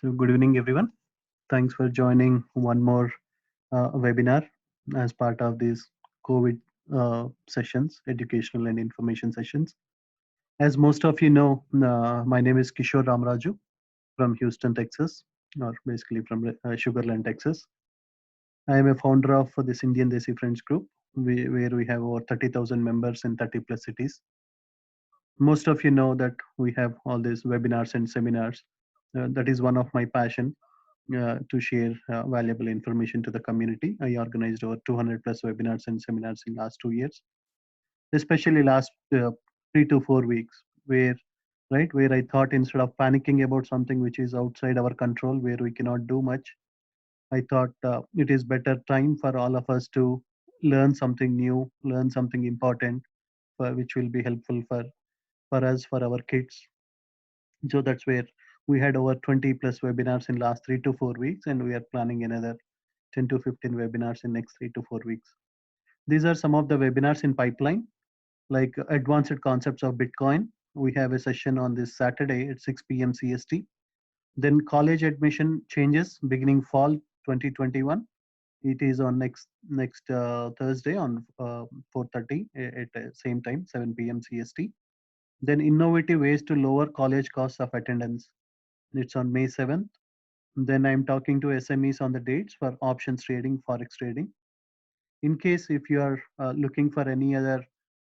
So, good evening, everyone. Thanks for joining one more webinar as part of these COVID sessions, educational and information sessions. As most of you know, my name is Kishore Ramaraju from Houston, Texas, or basically from Sugarland, Texas. I am a founder of this Indian Desi Friends group, where we have over 30,000 members in 30 plus cities. Most of you know that we have all these webinars and seminars. That is one of my passion to share valuable information to the community. I organized over 200 plus webinars and seminars in last 2 years, especially last 3 to 4 weeks, where I thought instead of panicking about something which is outside our control, where we cannot do much, I thought it is better time for all of us to learn something new, learn something important, which will be helpful for us, for our kids. So that's where we had over 20 plus webinars in last 3 to 4 weeks, and we are planning another 10 to 15 webinars in next 3 to 4 weeks. These are some of the webinars in pipeline, like advanced concepts of Bitcoin. We have a session on this Saturday at 6 p.m. CST. Then college admission changes beginning fall 2021. It is on next Thursday on 4:30 at same time 7 p.m. CST. Then innovative ways to lower college costs of attendance. It's on May 7th. Then I'm talking to SMEs on the dates for options trading, forex trading. In case if you are looking for any other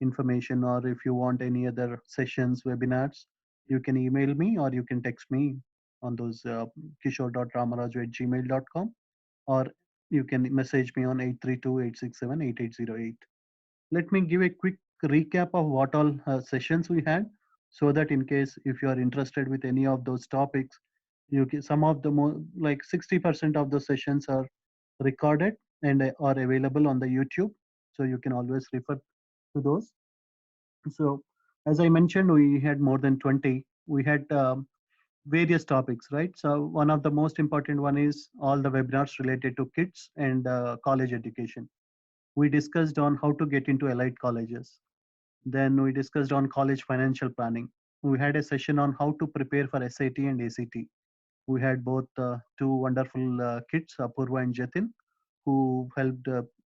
information, or if you want any other sessions, webinars, you can email me or you can text me on those kishore.ramaraju@gmail.com, or you can message me on 832-867-8808. Let me give a quick recap of what all sessions we had, so that in case if you are interested with any of those topics, you can, some of the more like 60% of the sessions are recorded and are available on the YouTube, so you can always refer to those. So as I mentioned, we had more than 20. We had various topics, right? So one of the most important one is all the webinars related to kids and college education. We discussed on how to get into elite colleges. Then we discussed on college financial planning. We had a session on how to prepare for SAT and ACT. We had both two wonderful kids, Apurva and Jatin, who helped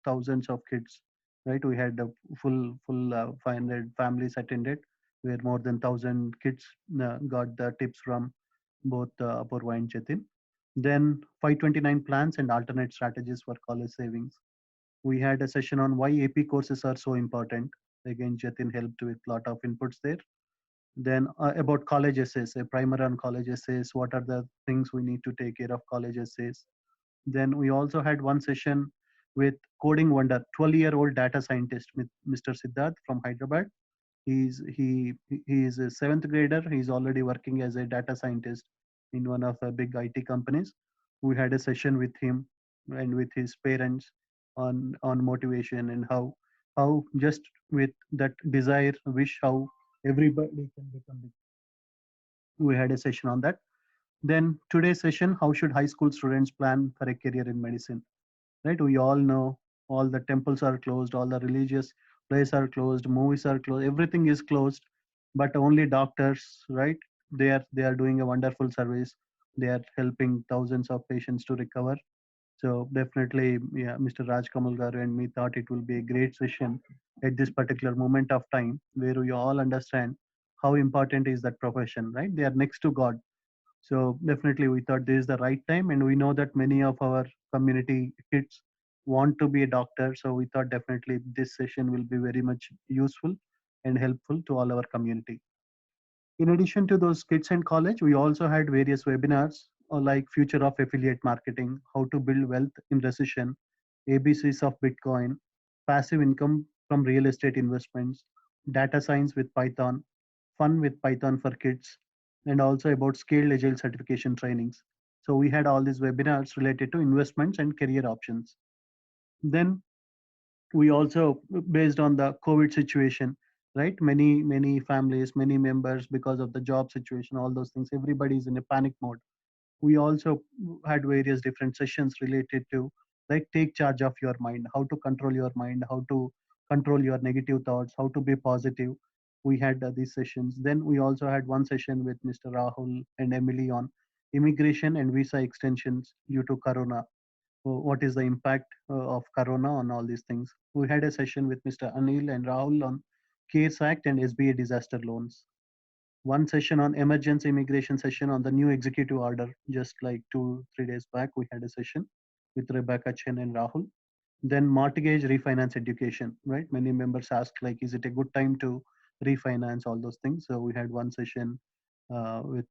thousands of kids. Right, we had a full 500 families attended, where more than 1,000 kids got the tips from both Apurva and Jatin. Then 529 plans and alternate strategies for college savings. We had a session on why AP courses are so important. Again, Jatin helped with a lot of inputs there. Then about college essays, a primer on college essays, what are the things we need to take care of college essays. Then we also had one session with coding wonder, 12-year-old data scientist, Mr. Siddharth from Hyderabad. He is a seventh grader. He's already working as a data scientist in one of the big IT companies. We had a session with him and with his parents on motivation, and how just with that desire, wish, how everybody can become big. We had a session on that. Then today's session, how should high school students plan for a career in medicine? Right, we all know all the temples are closed, all the religious places are closed, movies are closed, everything is closed, but only doctors, right, they are doing a wonderful service. They are helping thousands of patients to recover. So definitely, yeah, Mr. Raj Kamal garu and me thought it will be a great session at this particular moment of time, where we all understand how important is that profession, right? They are next to God. So definitely we thought this is the right time, and we know that many of our community kids want to be a doctor. So we thought definitely this session will be very much useful and helpful to all our community. In addition to those kids and college, we also had various webinars like future of affiliate marketing, how to build wealth in recession, ABCs of Bitcoin, passive income from real estate investments, data science with Python, fun with Python for kids, and also about scaled agile certification trainings. So we had all these webinars related to investments and career options. Then we also, based on the COVID situation, right, many families, many members, because of the job situation, all those things, everybody is in a panic mode. We also had various different sessions related to, like, take charge of your mind, how to control your mind, how to control your negative thoughts, how to be positive. We had these sessions. Then we also had one session with Mr. Rahul and Emily on immigration and visa extensions due to Corona. What is the impact of Corona on all these things? We had a session with Mr. Anil and Rahul on CARES Act and SBA disaster loans. One session on emergency immigration session on the new executive order. Just like 2 3 days back, we had a session with Rebecca Chen and Rahul. Then mortgage refinance education, right? Many members asked like, is it a good time to refinance all those things? So we had one session with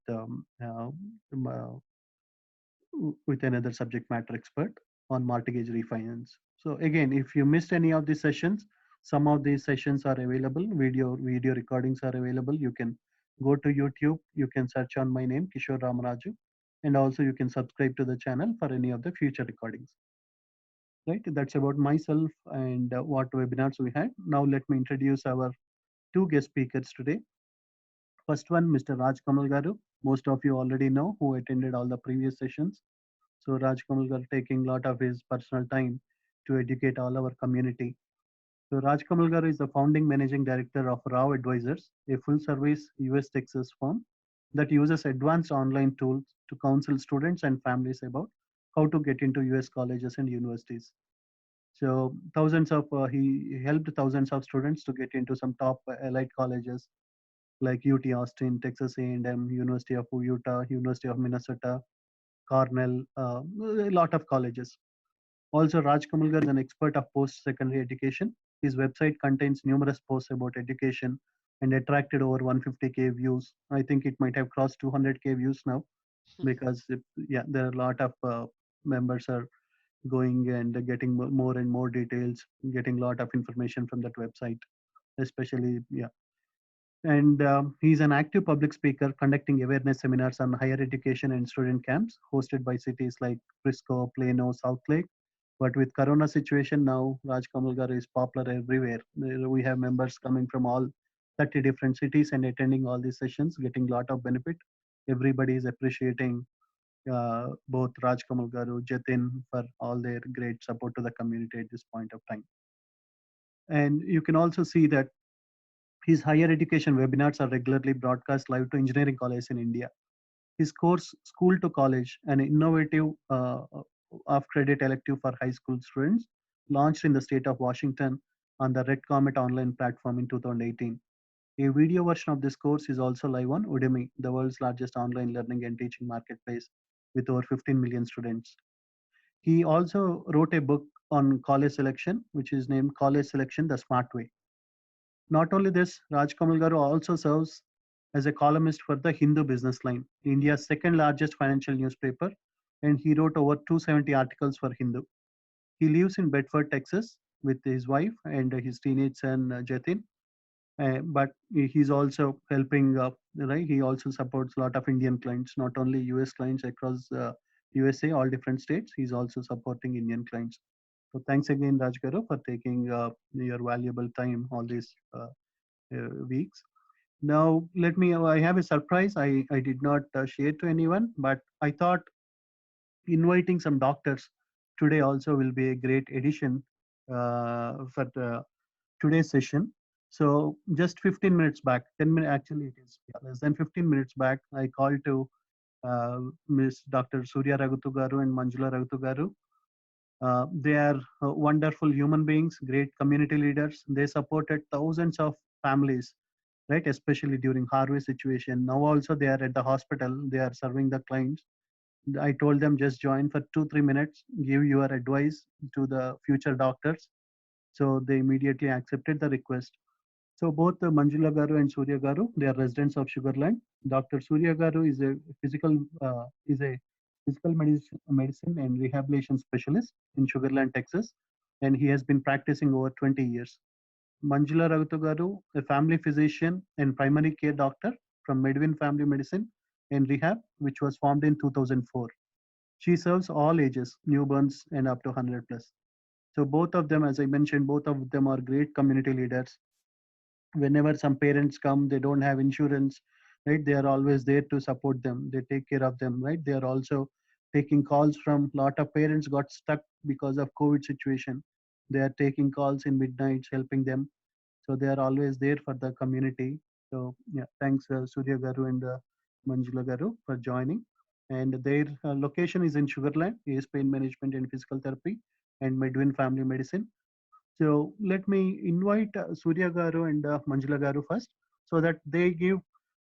with another subject matter expert on mortgage refinance. So again, if you missed any of these sessions, some of these sessions are available. Video recordings are available. You can go to YouTube. You can search on my name, Kishore Ramaraju, and also you can subscribe to the channel for any of the future recordings. Right, that's about myself and what webinars we had. Now let me introduce our two guest speakers today. First one, Mr. Raj Kamal Garu. Most of you already know who attended all the previous sessions. So Raj Kamal Garu taking a lot of his personal time to educate all our community. So Raj Kamal Garu is the founding managing director of RAW Advisors, a full-service US Texas firm that uses advanced online tools to counsel students and families about how to get into US colleges and universities. So thousands of he helped thousands of students to get into some top elite colleges like UT Austin, Texas A&M, University of Utah, University of Minnesota, Cornell, a lot of colleges. Also, Raj Kamalgar is an expert of post-secondary education. His website contains numerous posts about education and attracted over 150K views. I think it might have crossed 200K views now because yeah, there are a lot of members are going and getting more and more details, getting a lot of information from that website, especially yeah. And he's an active public speaker conducting awareness seminars on higher education and student camps hosted by cities like Frisco, Plano, South Lake. But with Corona situation now, Raj Kamalgar is popular everywhere. We have members coming from all 30 different cities and attending all these sessions, getting a lot of benefit. Everybody is appreciating both Raj Kamal Garu, Jatin for all their great support to the community at this point of time. And you can also see that his higher education webinars are regularly broadcast live to engineering colleges in India. His course, School to College, an innovative off-credit elective for high school students, launched in the state of Washington on the Red Comet online platform in 2018. A video version of this course is also live on Udemy, the world's largest online learning and teaching marketplace with over 15 million students. He also wrote a book on college selection, which is named College Selection the Smart Way. Not only this, Raj Kamal Garu also serves as a columnist for the Hindu Business Line, India's second largest financial newspaper, and he wrote over 270 articles for Hindu. He lives in Bedford, Texas, with his wife and his teenage son Jatin. But he's also helping, right? He also supports a lot of Indian clients, not only US clients across USA, all different states. He's also supporting Indian clients. So thanks again, Raj Garu, for taking your valuable time all these weeks. Now, let me, I have a surprise I did not share to anyone, but I thought inviting some doctors today also will be a great addition for today's session. So just 15 minutes back, 10 minutes, actually it is less than 15 minutes back, I called to Ms. Dr. Surya Raghutu Garu and Manjula Raghutu Garu. They are wonderful human beings, great community leaders. They supported thousands of families, right? Especially during harvest situation. Now also they are at the hospital. They are serving the clients. I told them just join for 2 3 minutes, give your advice to the future doctors. So they immediately accepted the request. So both Manjula Garu and Surya Garu, they are residents of Sugarland. Dr. Surya Garu is a physical medicine and rehabilitation specialist in Sugarland, Texas, and he has been practicing over 20 years. Manjula Raghutu Garu, a family physician and primary care doctor from Medwin Family Medicine and Rehab, which was formed in 2004. She serves all ages, newborns and up to 100 plus. So both of them, as I mentioned, both of them are great community leaders. Whenever some parents come, they don't have insurance, right? They are always there to support them. They take care of them, right? They are also taking calls from lot of parents got stuck because of COVID situation. They are taking calls in midnights, helping them. So they are always there for the community. So yeah, thanks Surya Garu and Manjula Garu for joining. and their location is in Sugarland. He is pain management and physical therapy and Medwin family medicine. So let me invite Surya Garu and Manjula Garu first, so that they give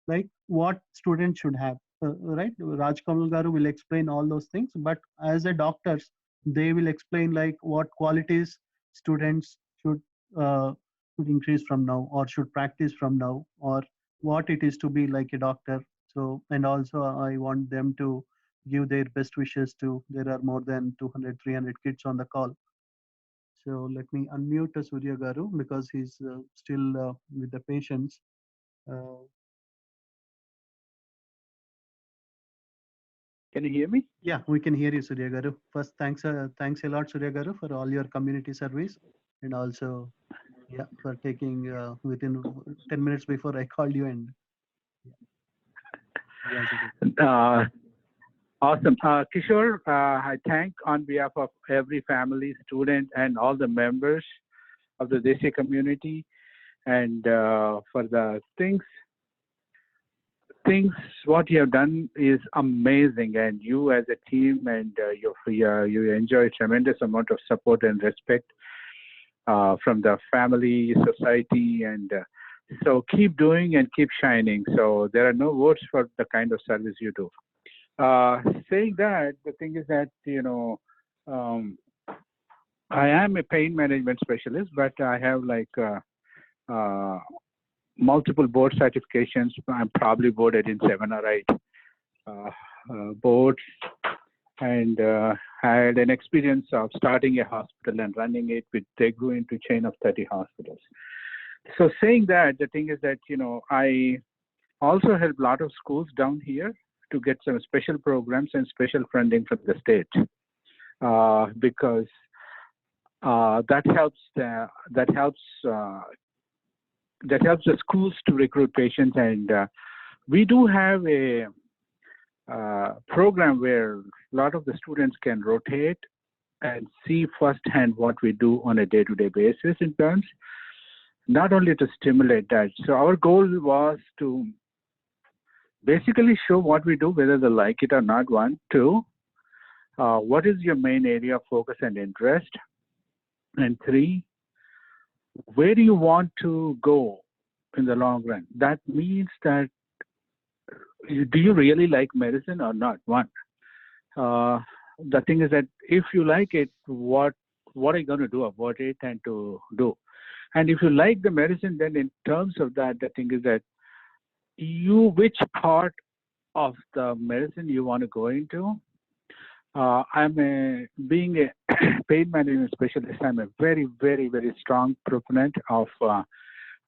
like what students should have. Right, Raj Kamal Garu will explain all those things, but as a doctors, they will explain like what qualities students uh, should increase from now, or should practice from now, or what it is to be like a doctor. So, and also I want them to give their best wishes to. There are more than 200, 300 kids on the call. So let me unmute Surya Garu because he's still with the patients. Uh, Can you hear me? yeah, we can hear you, Surya Garu. First, thanks a lot, Surya Garu, for all your community service, and also, yeah, for taking within 10 minutes before I called you. And yeah, Surya. Uh, awesome. Kishore, I thank on behalf of every family, student, and all the members of the Desi community, and for the things what you have done is amazing, and you as a team and you enjoy tremendous amount of support and respect from the family, society, and so keep doing and keep shining. So there are no words for the kind of service you do. Saying that, the thing is that um, I am a pain management specialist, but I have like uh, multiple board certifications. I'm probably boarded in 7 or 8 boards, and had an experience of starting a hospital and running it. They grew into chain of 30 hospitals. So saying that, the thing is that I also help a lot of schools down here to get some special programs and special funding from the state, because that helps the schools to recruit patients, and we do have a program where a lot of the students can rotate and see firsthand what we do on a day-to-day basis in terms, not only to stimulate that. So our goal was to basically show what we do, whether they like it or not. One, two, what is your main area of focus and interest, and three, where do you want to go in the long run? That means that do you really like medicine or not? One. The thing is that if you like it, what are you going to do about it and to do? And if you like the medicine, then in terms of that, the thing is that which part of the medicine you want to go into. Being a pain management specialist, I'm a very, very, very strong proponent of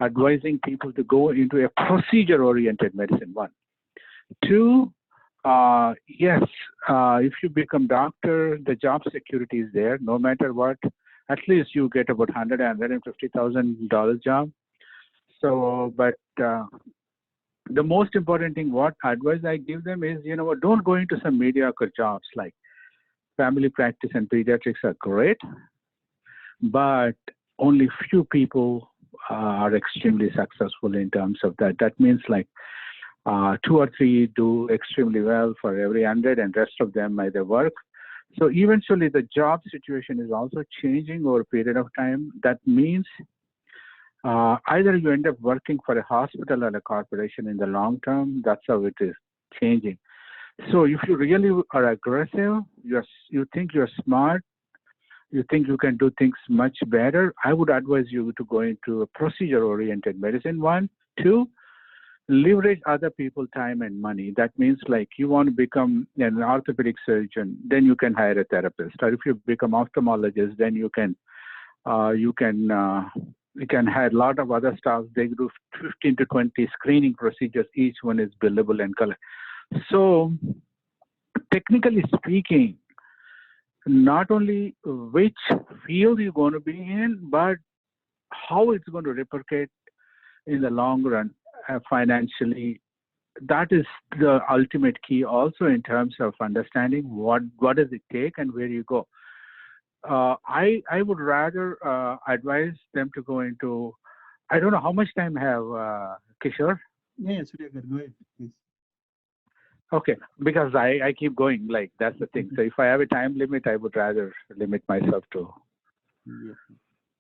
advising people to go into a procedure-oriented medicine. One. Two, yes, if you become doctor, the job security is there. No matter what, at least you get about $150,000 job. So, but the most important thing, what advice I give them is, don't go into some mediocre jobs like family practice and pediatrics are great, but only few people are extremely successful in terms of that. That means like 2 or 3 do extremely well for every 100, and rest of them either work. So eventually the job situation is also changing over a period of time. That means either you end up working for a hospital or a corporation in the long term. That's how it is changing. So if you really are aggressive, you think you're smart, you think you can do things much better, I would advise you to go into a procedure-oriented medicine. One. Two, leverage other people's time and money. That means like you want to become an orthopedic surgeon, then you can hire a therapist. Or if you become ophthalmologist, then you can hire a lot of other staff. They do 15 to 20 screening procedures. Each one is billable and color. So technically speaking, not only which field you're going to be in, but how it's going to repercute in the long run financially. That is the ultimate key also in terms of understanding what does it take and where you go. I would rather advise them to go into, I don't know how much time I have, Kishore. Yeah, Surya Garu, go ahead, please. Okay, because I keep going, like that's the thing. So if I have a time limit, I would rather limit myself to. Yeah.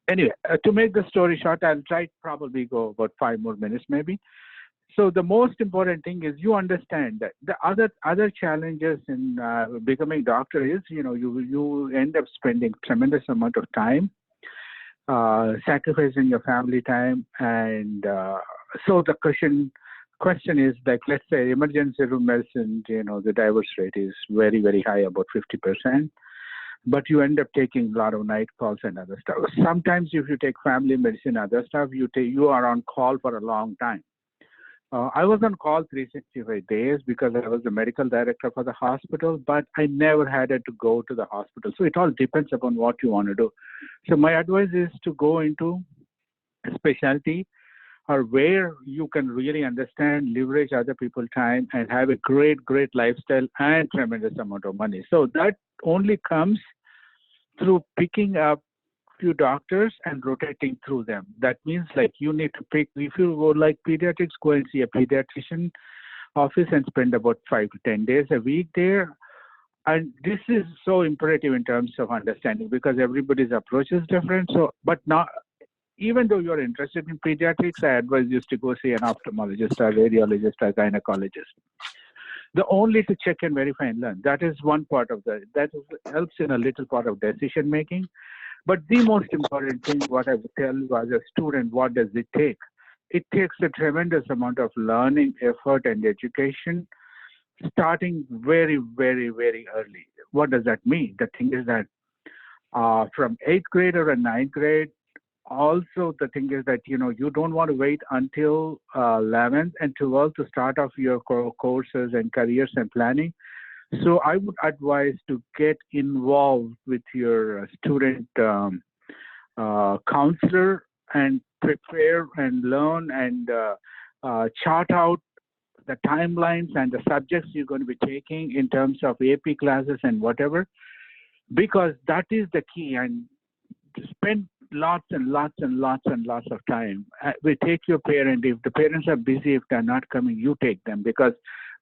Anyway, to make the story short, I'll try to probably go about 5 more minutes maybe. So the most important thing is you understand that the other challenges in becoming doctor is, you end up spending tremendous amount of time, sacrificing your family time, and so the question is, like, let's say emergency room medicine, the divorce rate is very, very high, about 50%, but you end up taking a lot of night calls and other stuff. Sometimes if you take family medicine, other stuff, you are on call for a long time. I was on call 365 days because I was the medical director for the hospital, but I never had to go to the hospital. So it all depends upon what you want to do. So my advice is to go into a specialty or where you can really understand, leverage other people's time, and have a great, great lifestyle and tremendous amount of money. So that only comes through picking up few doctors and rotating through them. That means, like, you need to pick, if you go like pediatrics, go and see a pediatrician office and spend about 5 to 10 days a week there. And this is so imperative in terms of understanding because everybody's approach is different. So, but not, even though you're interested in pediatrics, I advise you to go see an ophthalmologist, a radiologist, a gynecologist. The only to check and verify and learn. That is one part of helps in a little part of decision making. But the most important thing, what I would tell you as a student, what does it take? It takes a tremendous amount of learning, effort, and education, starting very, very, very early. What does that mean? The thing is that from 8th grade or 9th grade, also the thing is that, you don't want to wait until 11th and 12th to start off your courses and careers and planning. So I would advise to get involved with your student counselor and prepare and learn and chart out the timelines and the subjects you're going to be taking in terms of AP classes and whatever, because that is the key. And spend lots and lots and lots and lots of time. We take your parent. If the parents are busy, if they're not coming, you take them, because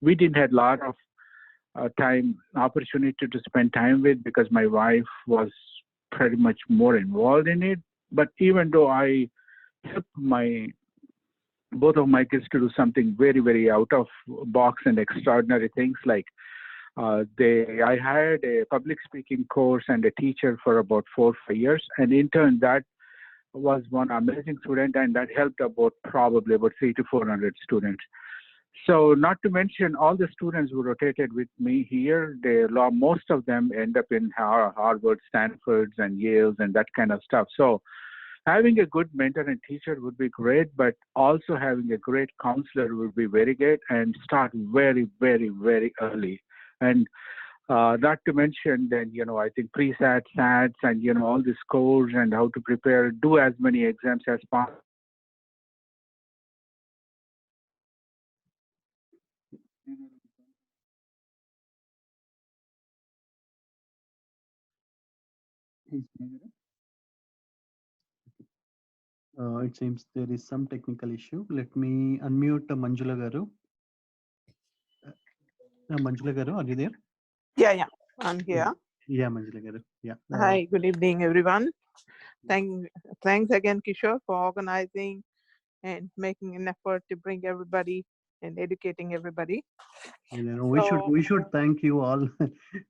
we didn't have a lot of opportunity to spend time with, because my wife was pretty much more involved in it. But even though I helped both of my kids to do something very, very out of box and extraordinary things, like I hired a public speaking course and a teacher for about 4 or 5 years, and in turn that was one amazing student, and that helped probably about 300 to 400 students. So not to mention all the students who rotated with me here, most of them end up in Harvard, Stanfords, and Yales, and that kind of stuff. So having a good mentor and teacher would be great, but also having a great counselor would be very good, and start very, very, very early. And not to mention then, I think pre-SAT, SATs, and, all the scores and how to prepare, do as many exams as possible. It seems there is some technical issue. Let me unmute Manjula Garu. Manjula Garu, are you there? Yeah, I'm here. Yeah, Manjula Garu. Yeah. Hi, good evening, everyone. Thanks again, Kishore, for organizing and making an effort to bring everybody and educating everybody. We should thank you all,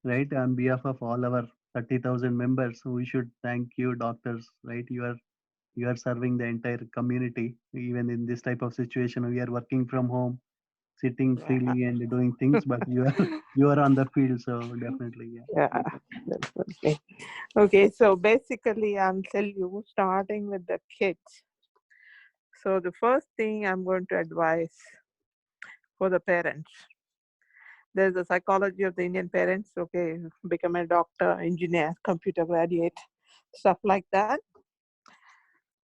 right? On behalf of all our 30,000 members, we should thank you, doctors, right? You are serving the entire community, even in this type of situation. We are working from home, sitting freely and doing things, but you are on the field, so definitely, yeah. Definitely. Okay, so basically, I'll tell you, starting with the kids. So the first thing I'm going to advise for the parents, there's a psychology of the Indian parents. Okay, become a doctor, engineer, computer graduate, stuff like that.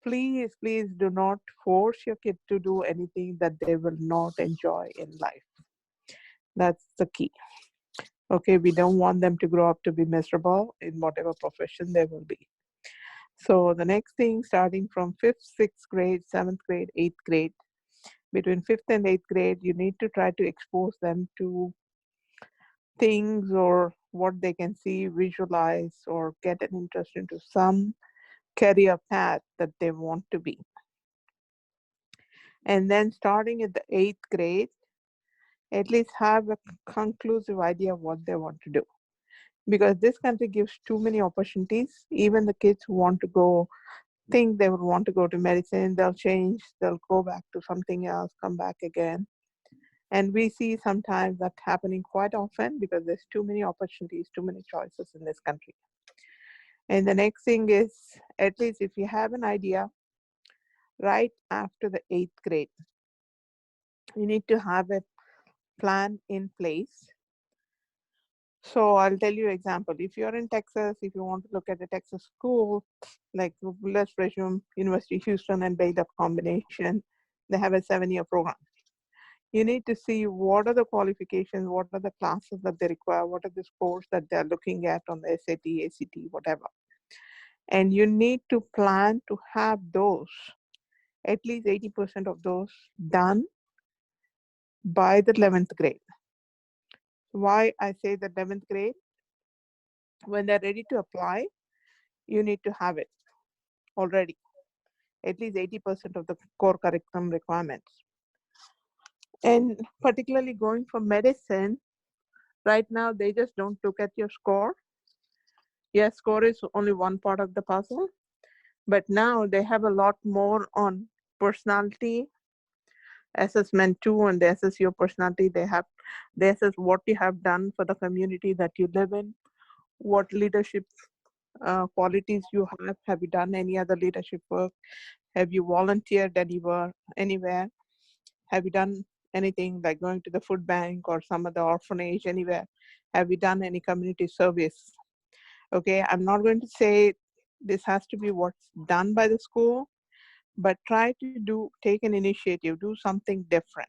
Please do not force your kid to do anything that they will not enjoy in life. That's the key. Okay, we don't want them to grow up to be miserable in whatever profession they will be. So the next thing, starting from 5th, 6th grade, 7th grade, 8th grade, between 5th and 8th grade, you need to try to expose them to things or what they can see, visualize, or get an interest into some career path that they want to be. And then starting at the 8th grade, at least have a conclusive idea of what they want to do. Because this country gives too many opportunities. Even the kids who want to go, think they would want to go to medicine, they'll change, they'll go back to something else, come back again. And we see sometimes that happening quite often because there's too many opportunities, too many choices in this country. And the next thing is, at least if you have an idea, right after the 8th grade, you need to have a plan in place. So I'll tell you example. If you're in Texas, if you want to look at a Texas school, like let's presume University of Houston and Baylor combination, they have a 7-year program. You need to see what are the qualifications, what are the classes that they require, what are the scores that they're looking at on the SAT, ACT, whatever. And you need to plan to have those, at least 80% of those done by the 11th grade. Why I say the 11th grade? When they're ready to apply, you need to have it already, at least 80% of the core curriculum requirements. And particularly going for medicine, right now they just don't look at your score. Yes, score is only one part of the puzzle, but now they have a lot more on personality assessment too, and they assess your personality. They assess what you have done for the community that you live in, what leadership qualities you have. Have you done any other leadership work? Have you volunteered anywhere? Have you done anything like going to the food bank or some other orphanage anywhere? Have you done any community service? Okay, I'm not going to say this has to be what's done by the school, but try to take an initiative, do something different.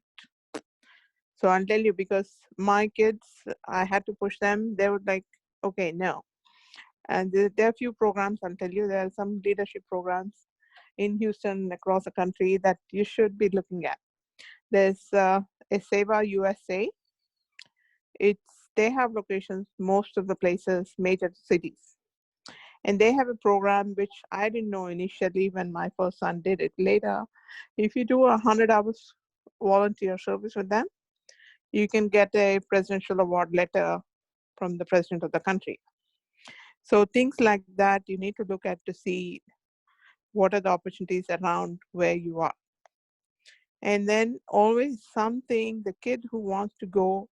So I'll tell you, because my kids, I had to push them. They were like, okay, no. And there are a few programs, I'll tell you, there are some leadership programs in Houston, across the country, that you should be looking at. There's a SEVA USA. They have locations, most of the places, major cities. And they have a program which I didn't know initially when my first son did it. Later, if you do 100 hours volunteer service with them, you can get a presidential award letter from the president of the country. So things like that, you need to look at to see what are the opportunities around where you are. And then always something, the kid who wants to go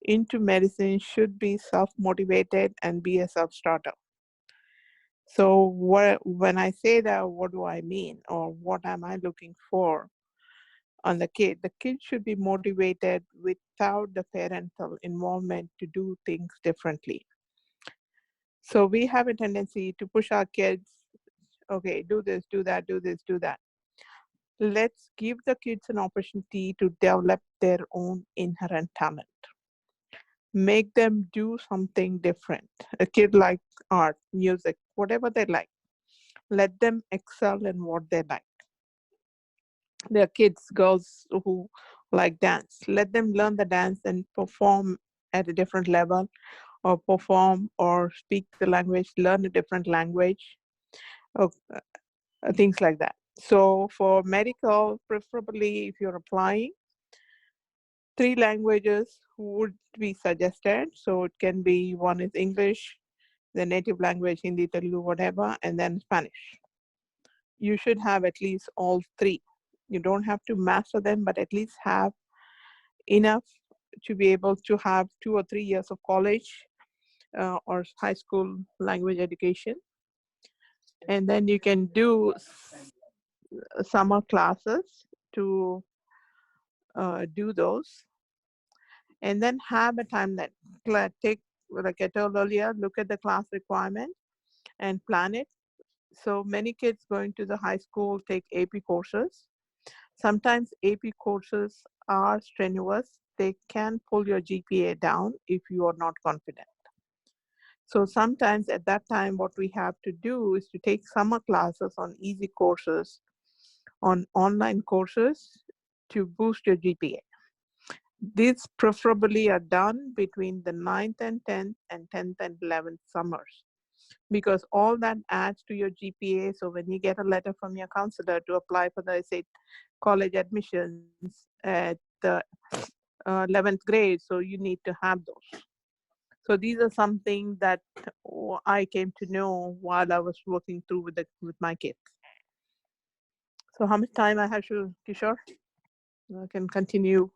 into medicine should be self-motivated and be a self-starter. So when I say that, what do I mean? Or what am I looking for on the kid? The kid should be motivated without the parental involvement to do things differently. So we have a tendency to push our kids, okay, do this, do that, do this, do that. Let's give the kids an opportunity to develop their own inherent talent. Make them do something different. A kid like art, music, whatever they like. Let them excel in what they like. There are kids, girls who like dance. Let them learn the dance and perform at a different level, or perform or speak the language, learn a different language, or things like that. So for medical, preferably if you're applying, 3 languages would be suggested. So it can be, one is English, the native language, Hindi, Telugu, whatever, and then Spanish. You should have at least all 3. You don't have to master them, but at least have enough to be able to have 2 or 3 years of college or high school language education. And then you can do summer classes to do those. And then have a timeline. Take, like I told earlier, look at the class requirement and plan it. So many kids going to the high school take AP courses. Sometimes AP courses are strenuous. They can pull your GPA down if you are not confident. So sometimes at that time, what we have to do is to take summer classes on easy courses, on online courses, to boost your GPA. These preferably are done between the 9th and 10th and 10th and 11th summers, because all that adds to your GPA. So when you get a letter from your counselor to apply for the, say, college admissions at the 11th grade, so you need to have those. So these are something that I came to know while I was working through with my kids. So how much time I have, Kishore? I can continue.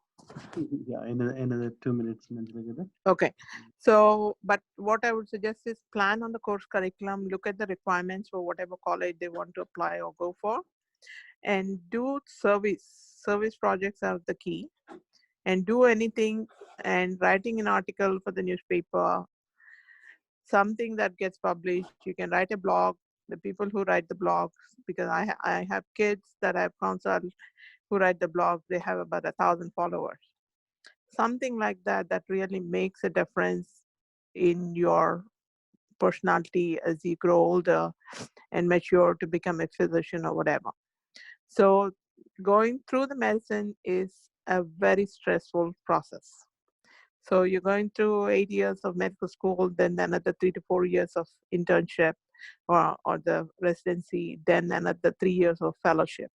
Yeah, another 2 minutes. Okay. So, but what I would suggest is plan on the course curriculum, look at the requirements for whatever college they want to apply or go for, and do service. Service projects are the key. And do anything, and writing an article for the newspaper, something that gets published. You can write a blog. The people who write the blogs, because I have kids that I've counseled who write the blog, they have about 1,000 followers. Something like that that really makes a difference in your personality as you grow older and mature to become a physician or whatever. So going through the medicine is a very stressful process. So you're going through 8 years of medical school, then another 3 to 4 years of internship or the residency, then another 3 years of fellowship.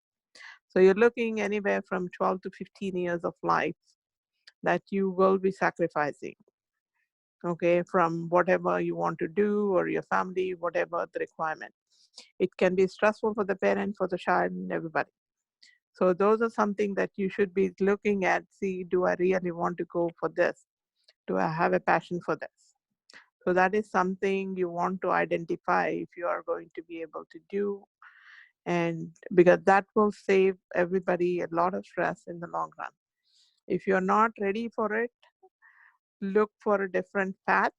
So you're looking anywhere from 12 to 15 years of life that you will be sacrificing, okay, from whatever you want to do or your family, whatever the requirement. It can be stressful for the parent, for the child, and everybody. So those are something that you should be looking at. See, do I really want to go for this? Do I have a passion for this? So that is something you want to identify if you are going to be able to do. And because that will save everybody a lot of stress in the long run. If you're not ready for it, look for a different path.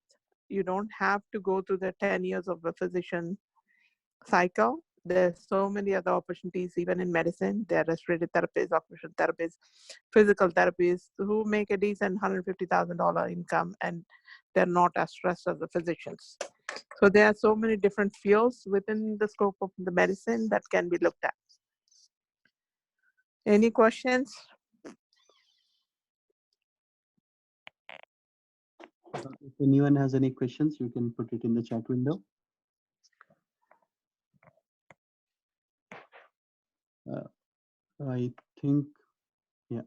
You don't have to go through the 10 years of a physician cycle. There's so many other opportunities, even in medicine. There are respiratory therapists, occupational therapists, physical therapists who make a decent $150,000 income, and they're not as stressed as the physicians. So there are so many different fields within the scope of the medicine that can be looked at. Any questions? If anyone has any questions, you can put it in the chat window. I think, yeah,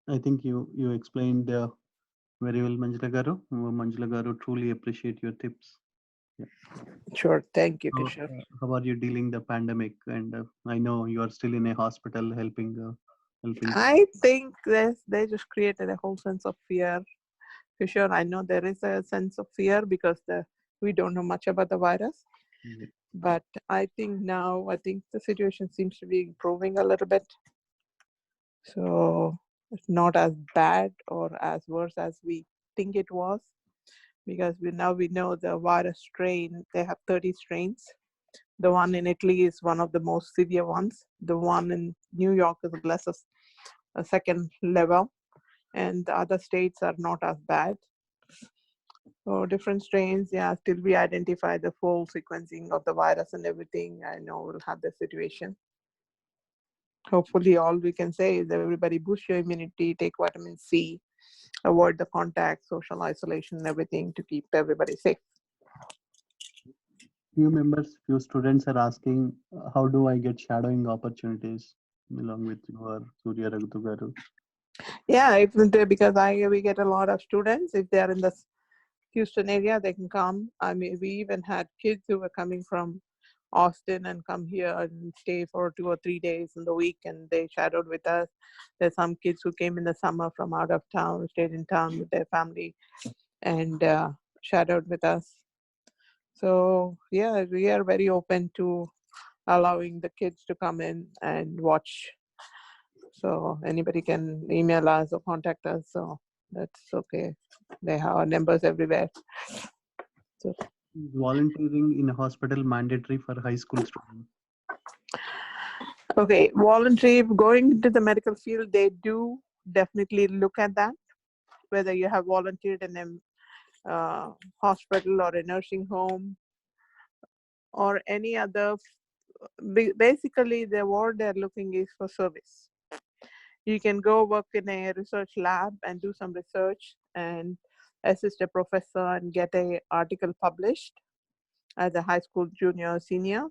I think you explained very well, Manjula Garu. Manjula Garu, truly appreciate your tips. Yeah. Sure, thank you, Kishore. How are you dealing the pandemic? And I know you are still in a hospital helping. I think they just created a whole sense of fear. Kishore, I know there is a sense of fear because we don't know much about the virus. Yeah. But I think now, the situation seems to be improving a little bit. So it's not as bad or as worse as we think it was, because we know the virus strain. They have 30 strains. The one in Italy is one of the most severe ones. The one in New York is less a second level, and the other states are not as bad. So different strains, yeah, till we identify the full sequencing of the virus and everything, I know we'll have the situation. Hopefully all we can say is everybody boost your immunity, take vitamin C, avoid the contact, social isolation, and everything to keep everybody safe. Few students are asking, how do I get shadowing opportunities along with your Surya Raghutu Garu? Yeah, because we get a lot of students. If they're in the Houston area, they can come. I mean, we even had kids who were coming from Austin and come here and stay for 2 or 3 days in the week, and they shadowed with us. There's some kids who came in the summer from out of town, stayed in town with their family, and shadowed with us. So yeah, we are very open to allowing the kids to come in and watch. So anybody can email us or contact us. So that's okay. They have our numbers everywhere. So Volunteering in a hospital mandatory for high school students. okay, voluntary, going into the medical field, they do definitely look at that, whether you have volunteered in a hospital or a nursing home or any other. Basically, what they're looking is for service. You can go work in a research lab and do some research and assist a professor and get a article published as a high school junior or senior.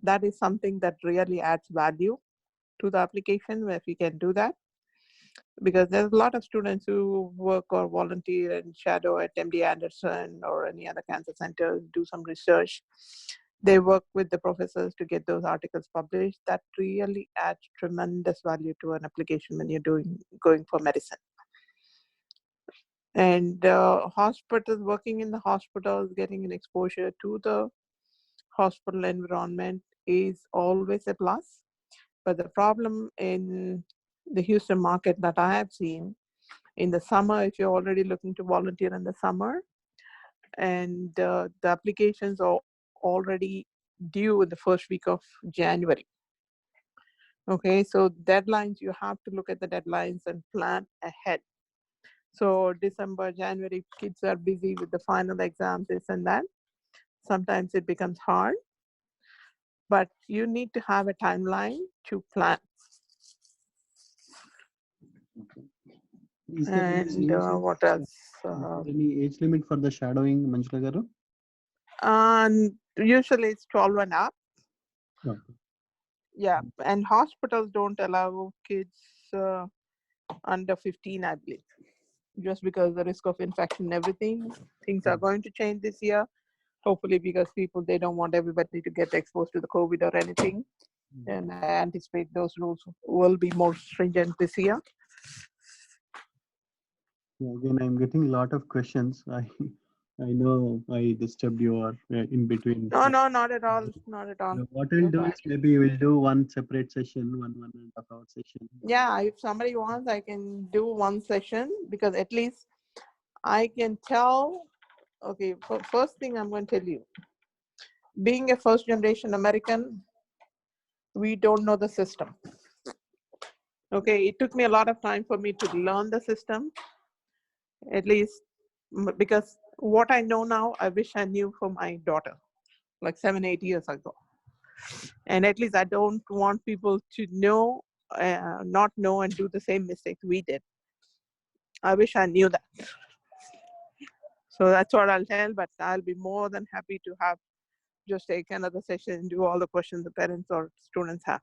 That is something that really adds value to the application if you can do that. Because there's a lot of students who work or volunteer and shadow at MD Anderson or any other cancer center, do some research. They work with the professors to get those articles published. That really adds tremendous value to an application when you're going for medicine. And hospitals, working in the hospitals, getting an exposure to the hospital environment is always a plus. But the problem in the Houston market that I have seen in the summer, if you're already looking to volunteer in the summer, and the applications are already due in the first week of January. Okay, so deadlines, you have to look at the deadlines and plan ahead. So December, January, kids are busy with the final exams, this and that. Sometimes it becomes hard, but you need to have a timeline to plan. Is there any And age limit? what else? Is there any age limit for the shadowing, Manjula Garu? And usually it's 12 and up. Okay. Yeah, and hospitals don't allow kids under 15, I believe, just because the risk of infection and everything. Things are going to change this year, hopefully, because people, they don't want everybody to get exposed to the COVID or anything. And I anticipate those rules will be more stringent this year. Yeah, again, I'm getting a lot of questions. I know I disturbed you or in between. No, not at all. Not at all. What I'll do is maybe we'll do one separate session, one and a half hour session. Yeah, if somebody wants, I can do one session, because at least I can tell. Okay, first thing I'm going to tell you, being a first generation American, we don't know the system. Okay, it took me a lot of time for me to learn the system, at least because what I know now, I wish I knew for my daughter, like 7, 8 years ago. And at least I don't want people to know, not know and do the same mistakes we did. I wish I knew that. So that's what I'll tell, but I'll be more than happy to have just take another session and do all the questions the parents or students have.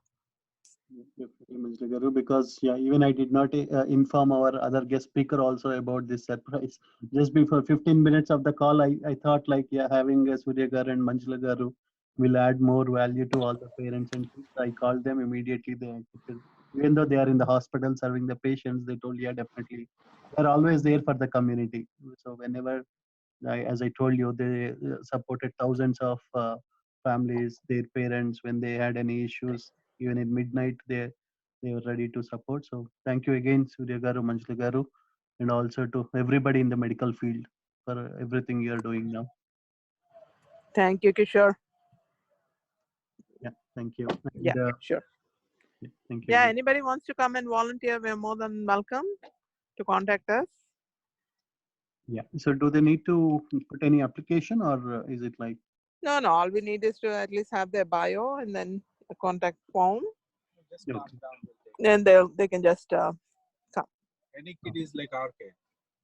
Definitely, Mr. Garu, because yeah, even I did not inform our other guest speaker also about this surprise. Just before 15 minutes of the call, I thought like, yeah, having Surya Garu and Manjula Garu will add more value to all the parents and kids. I called them immediately. Even though they are in the hospital serving the patients, they told, yeah, definitely. They're always there for the community. So whenever, as I told you, they supported thousands of families, their parents, when they had any issues. Even in midnight, they were ready to support. So thank you again, Surya Garu, Manjula Garu, and also to everybody in the medical field for everything you are doing now. Thank you, Kishore. Yeah, thank you. And, Yeah, sure. yeah, thank you. Yeah, Again. anybody wants to come and volunteer, we're more than welcome to contact us. Yeah. So do they need to put any application, or is it like? No, all we need is to at least have their bio and then a contact form. Just calm down. Then they can just come. Any kid is like our kid.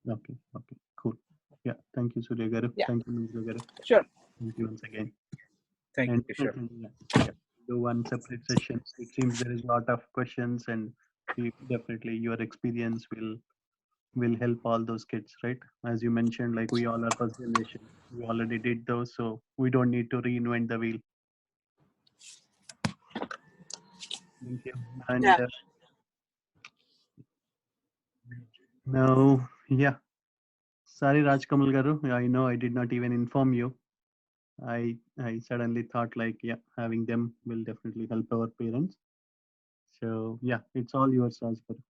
Okay. Okay. Cool. Yeah. Thank you, Surya Garu. Yeah. Thank you, Manjula Garu. Sure. Thank you once again. Thank And you, Kishore. yeah, do one separate session. It seems there is a lot of questions, and definitely your experience will help all those kids, right? As you mentioned, like we all are first generation. We already did those, so we don't need to reinvent the wheel. Thank you. And Yeah. now, yeah. Sorry, Rajkamal Garu. I know I did not even inform you. I suddenly thought like, yeah, having them will definitely help our parents. So yeah, it's all yours, Raj Garu.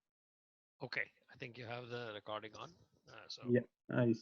Okay, I think you have the recording on. Yeah, I